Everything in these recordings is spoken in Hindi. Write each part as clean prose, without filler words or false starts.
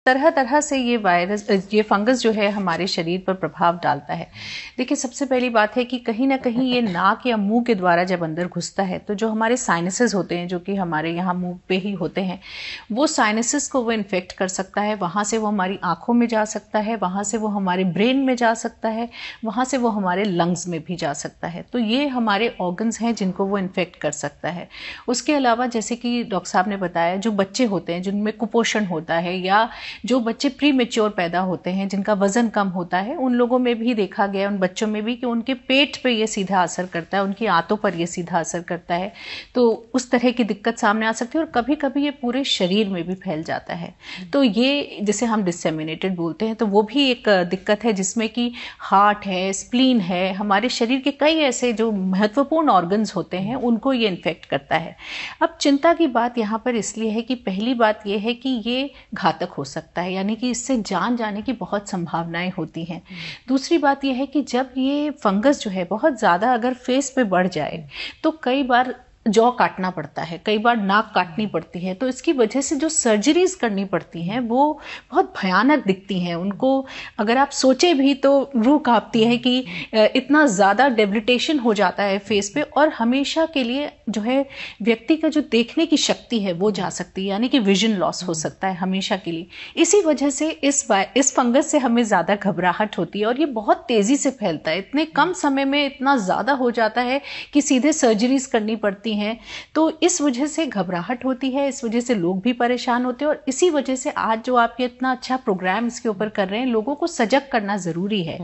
तरह तरह से ये वायरस, ये फंगस जो है हमारे शरीर पर प्रभाव डालता है। देखिए, सबसे पहली बात है कि कहीं ना कहीं ये नाक या मुंह के द्वारा जब अंदर घुसता है तो जो हमारे साइनसेस होते हैं, जो कि हमारे यहाँ मुंह पे ही होते हैं, वो साइनसेस को वो इन्फेक्ट कर सकता है। वहाँ से वो हमारी आंखों में जा सकता है, वहाँ से वो हमारे ब्रेन में जा सकता है, वहाँ से वो हमारे लंग्स में भी जा सकता है। तो ये हमारे ऑर्गन्स हैं जिनको वो इन्फेक्ट कर सकता है। उसके अलावा जैसे कि डॉक्टर साहब ने बताया, जो बच्चे होते हैं जिनमें कुपोषण होता है, या जो बच्चे प्री मेच्योर पैदा होते हैं जिनका वजन कम होता है, उन लोगों में भी देखा गया, उन बच्चों में भी, कि उनके पेट पे ये सीधा असर करता है, उनकी आंतों पर ये सीधा असर करता है। तो उस तरह की दिक्कत सामने आ सकती है और कभी कभी ये पूरे शरीर में भी फैल जाता है। तो ये जिसे हम डिसेमिनेटेड बोलते हैं, तो वो भी एक दिक्कत है जिसमें कि हार्ट है, स्प्लीन है, हमारे शरीर के कई ऐसे जो महत्वपूर्ण ऑर्गन्स होते हैं उनको ये इन्फेक्ट करता है। अब चिंता की बात यहाँ पर इसलिए है कि पहली बात ये है कि ये घातक हो सकता है, यानी कि इससे जान जाने की बहुत संभावनाएं होती हैं। दूसरी बात यह है कि जब ये फंगस जो है बहुत ज़्यादा अगर फेस पे बढ़ जाए तो कई बार जौ काटना पड़ता है, कई बार नाक काटनी पड़ती है। तो इसकी वजह से जो सर्जरीज करनी पड़ती हैं वो बहुत भयानक दिखती हैं। उनको अगर आप सोचे भी तो रूह कांपती है कि इतना ज़्यादा डेबिलिटेशन हो जाता है फेस पे, और हमेशा के लिए जो है व्यक्ति का जो देखने की शक्ति है वो जा सकती है, यानी कि विजन लॉस हो सकता है हमेशा के लिए। इसी वजह से इस फंगस से हमें ज़्यादा घबराहट होती है और ये बहुत तेज़ी से फैलता है। इतने कम समय में इतना ज़्यादा हो जाता है कि सीधे सर्जरीज करनी पड़ती हैं। तो इस वजह से घबराहट होती है, इस वजह से लोग भी परेशान होते हैं, और इसी वजह से आज जो आप ये इतना अच्छा प्रोग्राम इसके ऊपर कर रहे हैं, लोगों को सजग करना जरूरी है।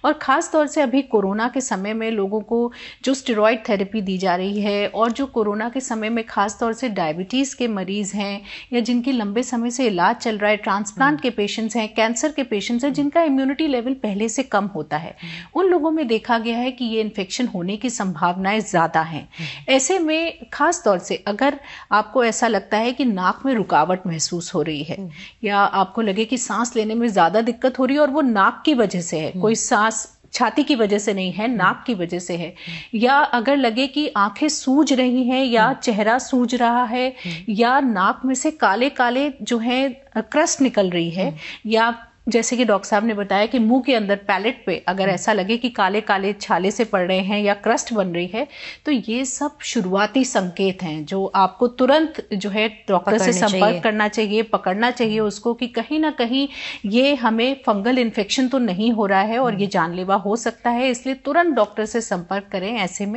और खास तौर से अभी कोरोना के समय में लोगों को जो स्टेरॉइड थेरेपी दी जा रही है, और जो कोरोना के समय में खास तौर से डायबिटीज के मरीज हैं, या जिनकी लंबे समय से इलाज चल रहा है, ट्रांसप्लांट के पेशेंट्स हैं, कैंसर के पेशेंट्स हैं, जिनका इम्यूनिटी लेवल पहले से कम होता है, उन लोगों में देखा गया है कि ये इन्फेक्शन होने की संभावनाएं ज्यादा हैं। ऐसे में खास तौर से अगर आपको ऐसा लगता है कि नाक में रुकावट महसूस हो रही है, या आपको लगे कि सांस लेने में ज्यादा दिक्कत हो रही है और वो नाक की वजह से है, कोई सांस छाती की वजह से नहीं है, नाक की वजह से है, या अगर लगे कि आंखें सूज रही हैं या चेहरा सूज रहा है, या नाक में से काले काले जो है क्रस्ट निकल रही है, या जैसे कि डॉक्टर साहब ने बताया कि मुंह के अंदर पैलेट पे अगर ऐसा लगे कि काले काले छाले से पड़ रहे हैं या क्रस्ट बन रही है, तो ये सब शुरुआती संकेत हैं जो आपको तुरंत जो है डॉक्टर से संपर्क करना चाहिए, पकड़ना चाहिए उसको, कि कहीं ना कहीं ये हमें फंगल इन्फेक्शन तो नहीं हो रहा है और ये जानलेवा हो सकता है। इसलिए तुरंत डॉक्टर से संपर्क करें ऐसे में।